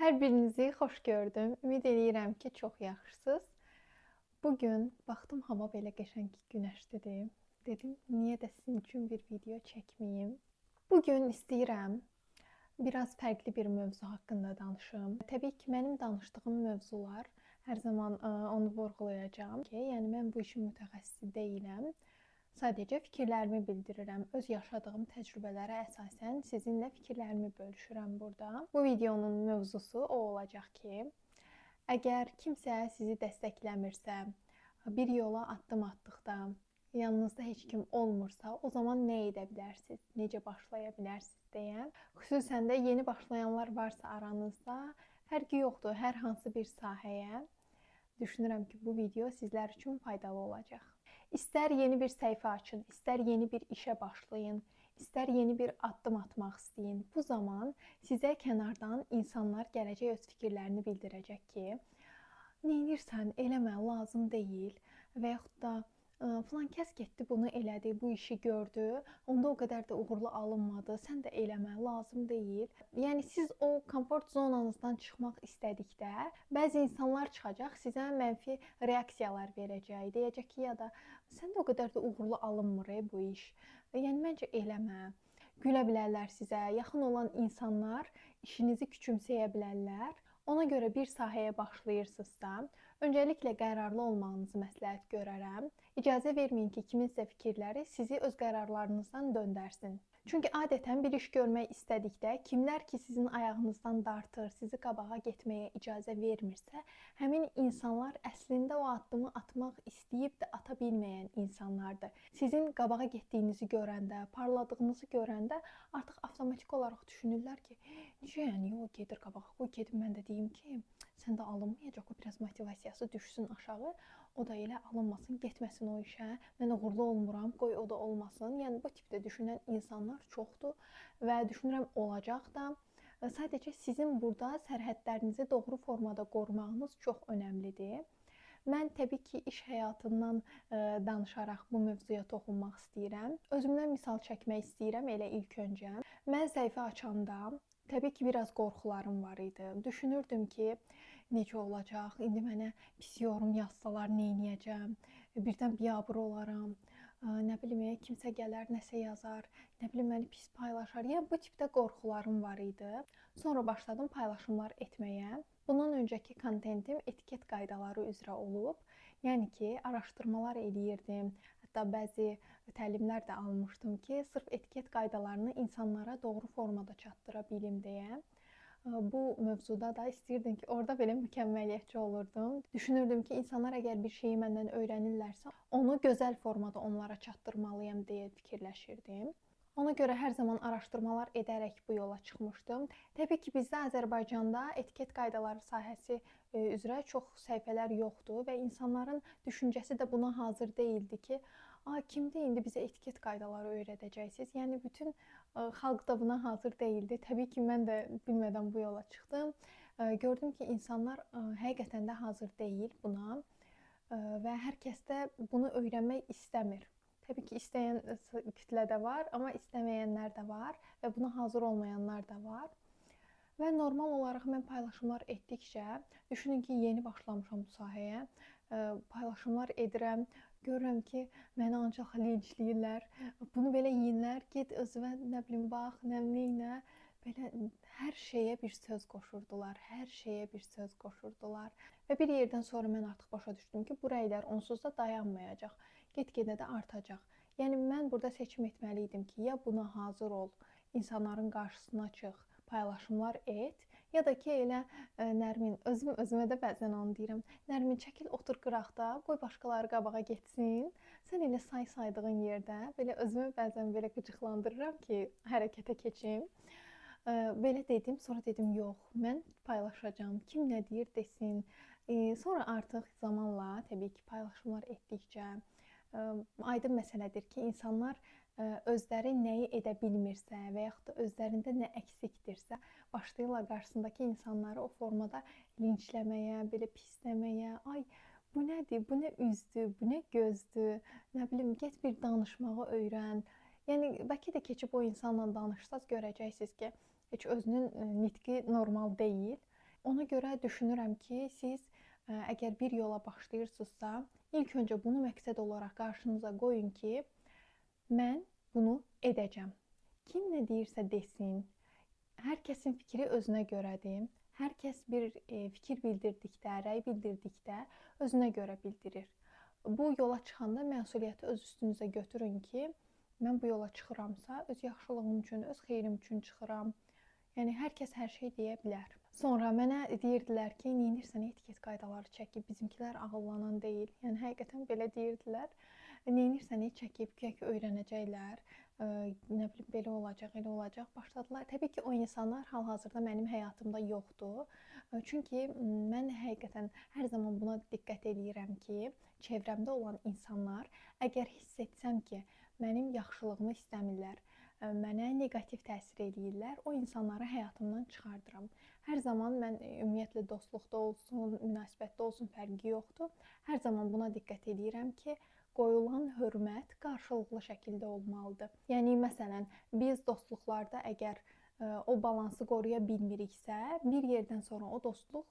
Hər birinizi xoş gördüm. Ümid edirəm ki, çox yaxşısınız. Bugün baxdım hava belə qəşəng günəşlidir. Dedim, niyə də sizin üçün bir video çəkməyim? Bugün istəyirəm biraz fərqli bir mövzu haqqında danışım. Təbii ki, mənim danışdığım mövzular hər zaman onu vurğulayacağam ki, yəni mən bu işin mütəxəssisi deyiləm. Sadəcə fikirlərimi bildirirəm. Öz yaşadığım təcrübələrə əsasən sizinlə fikirlərimi bölüşürəm burada. Bu videonun mövzusu o olacaq ki, əgər kimsə sizi dəstəkləmirsə, bir yola addım atdıqda yanınızda heç kim olmursa, o zaman nə edə bilərsiniz? Necə başlaya bilərsiniz deyə. Xüsusən də yeni başlayanlar varsa aranızda, fərqi yoxdur, hər hansı bir sahəyə. Düşünürəm ki, bu video sizlər üçün faydalı olacaq. İstər yeni bir səhifə açın, istər yeni bir işə başlayın, istər yeni bir addım atmaq istəyin. Bu zaman sizə kənardan insanlar gələcək, öz fikirlərini bildirəcək ki, neynirsən, eləmə, lazım deyil və yaxud da filan kəs getdi, bunu elədi, bu işi gördü, onda o qədər də uğurlu alınmadı, sən də eləmə, lazım deyil. Yəni siz o komfort zonanızdan çıxmaq istədikdə, bəzi insanlar çıxacaq, sizə mənfi reaksiyalar verəcək, deyəcək ki, ya da sən də o qədər də uğurlu alınmır bu iş. Yəni məncə eləmə. Gülə bilərlər sizə, yaxın olan insanlar işinizi küçümsəyə bilərlər. Ona görə bir sahəyə başlayırsınızsa, öncəliklə qərarlı olmağınızı məsləhət görərəm. İcazə verməyin ki, kiminsə fikirləri sizi öz qərarlarınızdan döndərsin. Çünki adətən bir iş görmək istədikdə, kimlər ki sizin ayağınızdan dartır, sizi qabağa getməyə icazə vermirsə, həmin insanlar əslində o addımı atmaq istəyib də ata bilməyən insanlardır. Sizin qabağa getdiyinizi görəndə, parladığınızı görəndə artıq avtomatik olaraq düşünürlər ki, necə yəni o gedir qabağa, qoy gedim mən də deyim ki, sən də alınmayacaq, o biraz motivasiyası düşsün aşağı. O da elə alınmasın, getməsin o işə. Mən uğurlu olmuram, qoy o da olmasın. Yəni bu tipdə düşünən insanlar çoxdur və düşünürəm olacaq da. Sadəcə sizin burada sərhədlərinizi doğru formada qorumağınız çox önəmlidir. Mən təbii ki, iş həyatından danışaraq bu mövzuya toxunmaq istəyirəm. Özümdən misal çəkmək istəyirəm elə ilk öncə. Mən səhifə açanda təbii ki, biraz qorxularım var idi. Düşünürdüm ki, necə olacaq? İndi mənə pis yorum yazsalar nə edəcəm? Birdən biabır olaram. Nə bilim, kimsə gələr, nəsə yazar, nə bilim məni pis paylaşar. Yəni bu tipdə qorxularım var idi. Sonra başladım paylaşımlar etməyə. Bundan öncəki kontentim etiket qaydaları üzrə olub. Yəni ki, araşdırmalar eləyirdim. Hətta bəzi təlimlər də almışdım ki, sırf etiket qaydalarını insanlara doğru formada çatdıra bilim deyə. Bu mövzuda da istəyirdim ki, orada belə mükəmməliyyətçi olurdum. Düşünürdüm ki, insanlar əgər bir şeyi məndən öyrənirlərsə, onu gözəl formada onlara çatdırmalıyam deyə fikirləşirdim. Ona görə hər zaman araşdırmalar edərək bu yola çıxmışdım. Təbii ki, bizdə Azərbaycanda etiket qaydaları sahəsi üzrə çox səhifələr yoxdur və insanların düşüncəsi də buna hazır deyildi ki, kimdə indi bizə etiket qaydaları öyrədəcəksiniz? Yəni bütün xalq da buna hazır deyildi. Təbii ki, mən də bilmədən bu yola çıxdım. Gördüm ki, insanlar həqiqətən də hazır deyil buna və hər kəs də bunu öyrənmək istəmir. Təbii ki, istəyən kütlə də var, amma istəməyənlər də var və buna hazır olmayanlar da var. Və normal olaraq mən paylaşımlar etdikcə, düşünün ki, yeni başlamışam bu sahəyə, paylaşımlar edirəm, görürəm ki, məni ancaq linçləyirlər, bunu belə yeyinlər, get özünə, nə bilim, bax, neynə, belə hər şeyə bir söz qoşurdular, hər şeyə bir söz qoşurdular. Və bir yerdən sonra mən artıq başa düşdüm ki, bu rəylər onsuz da dayanmayacaq, get-gedə də artacaq. Yəni mən burada seçim etməli idim ki, ya buna hazır ol, insanların qarşısına çıx, paylaşımlar et, ya da ki elə Nərmin, özümə də bəzən onu deyirəm. Nərmin, çəkil, otur qıraqda, qoy başqaları qabağa getsin. Sən elə saydığın yerdə, belə özümü bəzən belə qıcıqlandırıram ki, hərəkətə keçim. Belə dedim, sonra dedim, yox, mən paylaşacağam. Kim nə deyir desin. Sonra artıq zamanla, təbii ki, paylaşımlar etdikcə aydın məsələdir ki, insanlar özləri nəyi edə bilmirsə və yaxud da özlərində nə əksikdirsə, başlayırlar qarşısındakı insanları o formada linçləməyə, belə pisləməyə, ay bu nədir, bu nə üzdür, bu nə gözdür, nə bilim, get bir danışmağı öyrən. Yəni, bəlkə də keçib o insanla danışsaz görəcəksiniz ki, heç özünün nitqi normal deyil. Ona görə düşünürəm ki, siz əgər bir yola başlayırsınızsa, ilk öncə bunu məqsəd olaraq qarşınıza qoyun ki, mən bunu edəcəm. Kim nə deyirsə desin, hər kəsin fikri özünə görədir. Hər kəs bir fikir bildirdikdə, rəy bildirdikdə özünə görə bildirir. Bu yola çıxanda məsuliyyəti öz üstünüzə götürün ki, mən bu yola çıxıramsa, öz yaxşılığım üçün, öz xeyrim üçün çıxıram. Yəni hər kəs hər şey deyə bilər. Sonra mənə deyirdilər ki, neynirsən etiket qaydaları çəkib, bizimkilər ağıllanan deyil. Yəni həqiqətən belə deyirdilər. Neynirsən çəkib, güya ki öyrənəcəklər. Nə bilim belə olacaq, elə olacaq. Başladılar. Təbii ki, o insanlar hal-hazırda mənim həyatımda yoxdur. Çünki mən həqiqətən hər zaman buna diqqət edirəm ki, çevrəmdə olan insanlar əgər hiss etsəm ki, mənim yaxşılığımı istəmirlər, mənə neqativ təsir eləyirlər, o insanları həyatımdan çıxardıram. Hər zaman mən ümumiyyətlə dostluqda olsun, münasibətdə olsun fərqi yoxdur. Hər zaman buna diqqət edirəm ki, qoyulan hörmət qarşılıqlı şəkildə olmalıdır. Yəni məsələn, biz dostluqlarda əgər o balansı qoruya bilmiriksə, bir yerdən sonra o dostluq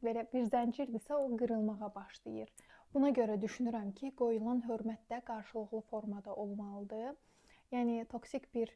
belə bir zəncirdirsə, o qırılmağa başlayır. Buna görə düşünürəm ki, qoyulan hörmət də qarşılıqlı formada olmalıdır. Yəni toksik bir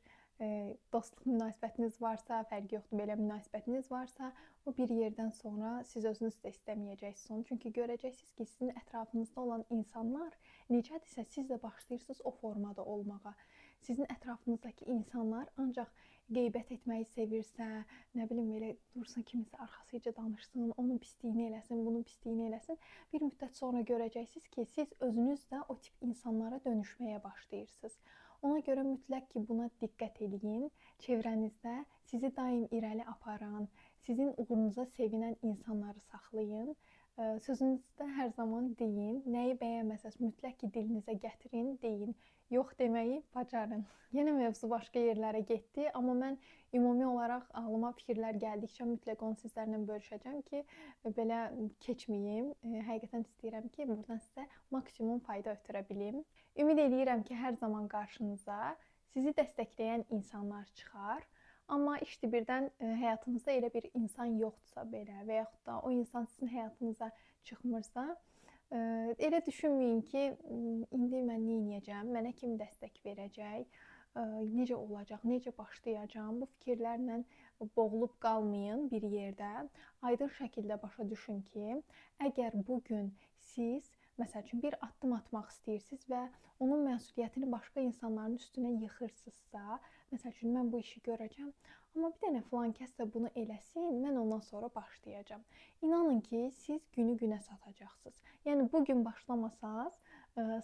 dostluq münasibətiniz varsa, fərqi yoxdur, belə münasibətiniz varsa, o bir yerdən sonra siz özünüz də istəməyəcəksiniz onu. Çünki görəcəksiniz ki, sizin ətrafınızda olan insanlar necədirsə, siz də başlayırsınız o formada olmağa. Sizin ətrafınızdakı insanlar ancaq qeybət etməyi sevirsə, nə bilim belə dursun kimisə arxasıca danışsın, onun pisliyini eləsin, bunun pisliyini eləsin. Bir müddət sonra görəcəksiniz ki, siz özünüz də o tip insanlara dönüşməyə başlayırsınız. Ona görə mütləq ki, buna diqqət edin. Çevrənizdə sizi daim irəli aparan, sizin uğurunuza sevinən insanları saxlayın. Sözünüzdə hər zaman deyin. Nəyi bəyənməsəz mütləq ki, dilinizə gətirin, deyin. Yox deməyi bacarın. Yenə mövzu başqa yerlərə getdi, amma mən ümumi olaraq ağlıma fikirlər gəldikcə mütləq onu sizlərlə bölüşəcəm ki, belə keçməyim. Həqiqətən istəyirəm ki, buradan sizə maksimum fayda ötürə bilim. Ümid edirəm ki, hər zaman qarşınıza sizi dəstəkləyən insanlar çıxar. Amma işdə birdən həyatınızda elə bir insan yoxdursa belə və yaxud da o insan sizin həyatınıza çıxmırsa, elə düşünməyin ki, indi mən nə edəcəm, mənə kim dəstək verəcək, necə olacaq, necə başlayacağam, bu fikirlərlə boğulub qalmayın bir yerdə. Aydın şəkildə başa düşün ki, əgər bugün siz məsəl üçün bir addım atmaq istəyirsiniz və onun məsuliyyətini başqa insanların üstünə yıxırsınızsa, məsəl üçün mən bu işi görəcəm, amma bir dənə filan kəs də bunu eləsin, mən ondan sonra başlayacağam. İnanın ki, siz günü günə satacaqsınız. Yəni bugün başlamasaz,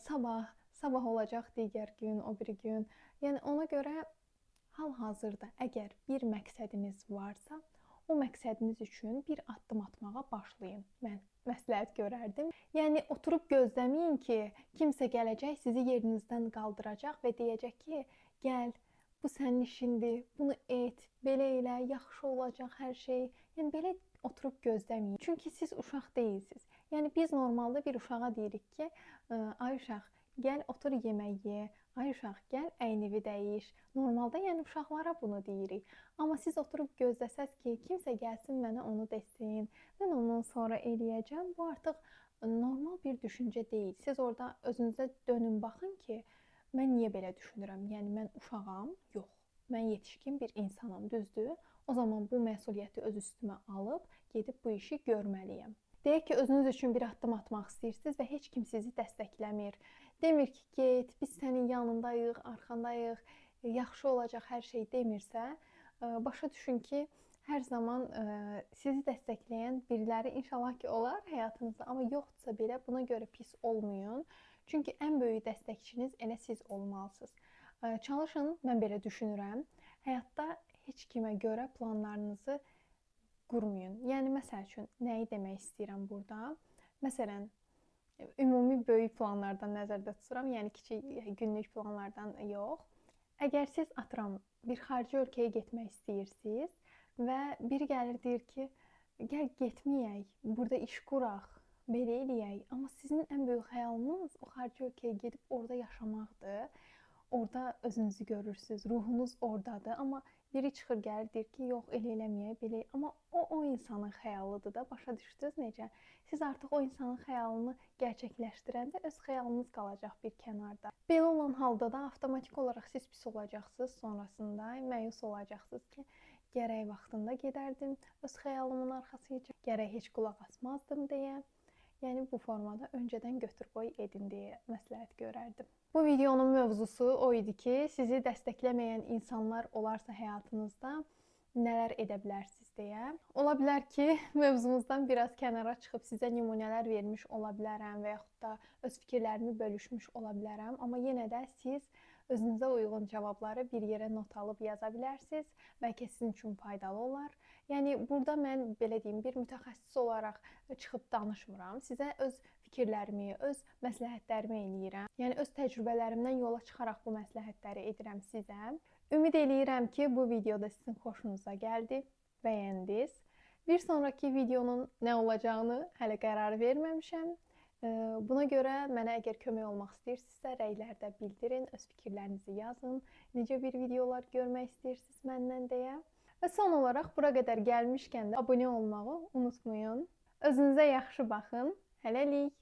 sabah olacaq digər gün, o biri gün. Yəni ona görə hal-hazırda əgər bir məqsədiniz varsa, o məqsədiniz üçün bir addım atmağa başlayın. Mən məsləhət görərdim. Yəni oturub gözləməyin ki, kimsə gələcək, sizi yerinizdən qaldıracaq və deyəcək ki, gəl, bu sənin işindir, bunu et, belə elə, yaxşı olacaq hər şey. Yəni belə oturub gözləməyin. Çünki siz uşaq deyilsiniz. Yəni biz normalda bir uşağa deyirik ki, ay uşaq, gəl otur yemək ye. Ay uşaq, gəl əynini dəyiş. Normalda yəni uşaqlara bunu deyirik. Amma siz oturub gözləsəz ki, kimsə gəlsin mənə onu desin, mən ondan sonra eləyəcəm. Bu artıq normal bir düşüncə deyil. Siz orada özünüzə dönün, baxın ki, mən niyə belə düşünürəm? Yəni mən uşağam? Yox. Mən yetişkin bir insanam, düzdür? O zaman bu məsuliyyəti öz üstümə alıb gedib bu işi görməliyəm. Deyək ki, özünüz üçün bir addım atmaq istəyirsiniz və heç kim sizi dəstəkləmir. Demir ki, get, biz sənin yanındayıq, arxandayıq, yaxşı olacaq hər şey demirsə, başa düşün ki, hər zaman sizi dəstəkləyən biriləri inşallah ki, olar həyatınızda, amma yoxdursa belə buna görə pis olmayın. Çünki ən böyük dəstəkçiniz elə siz olmalısınız. Çalışın, mən belə düşünürəm, həyatda heç kimə görə planlarınızı qurmayın. Yəni, məsəl üçün, nəyi demək istəyirəm burada? Məsələn, ümumi böyük planlardan nəzərdə tuturam, yəni kiçik günlük planlardan yox. Əgər siz atıram bir xarici ölkəyə getmək istəyirsiniz və biri gəlir deyir ki, gəl getməyək, burada iş quraq, belə eləyək. Amma sizin ən böyük xəyalınız o xarici ölkəyə gedib orada yaşamaqdır. Orada özünüzü görürsünüz, ruhunuz oradadır. Amma biri çıxır gəlir deyir ki, yox elə eləməyək, belə. Amma o insanın xəyalıdır da, başa düşdünüz necə? Siz artıq o insanın xəyalını gerçəkləşdirəndə öz xəyalınız qalacaq bir kənarda. Belə olan halda da avtomatik olaraq siz pis olacaqsınız, sonrasında məyus olacaqsınız ki, gərək vaxtında gedərdim öz xəyalımın arxasınca, gərək heç qulaq asmazdım deyə. Yəni bu formada öncədən götür-qoy edin deyə məsləhət görərdim. Bu videonun mövzusu o idi ki, sizi dəstəkləməyən insanlar olarsa həyatınızda nələr edə bilərsiniz deyə. Ola bilər ki, mövzumuzdan biraz kənara çıxıb sizə nümunələr vermiş ola bilərəm və yaxud da öz fikirlərimi bölüşmüş ola bilərəm, amma yenə də siz özünüzə uyğun cavabları bir yerə not alıb yaza bilərsiniz. Bəlkə sizin üçün faydalı olar. Yəni burada mən belə deyim, bir mütəxəssis olaraq çıxıb danışmıram. Sizə öz fikirlərimi, öz məsləhətlərimi eləyirəm. Yəni öz təcrübələrimdən yola çıxaraq bu məsləhətləri edirəm sizə. Ümid eləyirəm ki, bu videoda sizin xoşunuza gəldi, bəyəndiniz. Bir sonraki videonun nə olacağını hələ qərar verməmişəm. Buna görə mənə əgər kömək olmaq istəyirsinizsə, rəylərdə bildirin, öz fikirlərinizi yazın. Necə bir videolar görmək istəyirsiniz məndən deyə. Və son olaraq bura qədər gəlmişkən də abunə olmağı unutmayın. Özünüzə yaxşı baxın. Hələlik.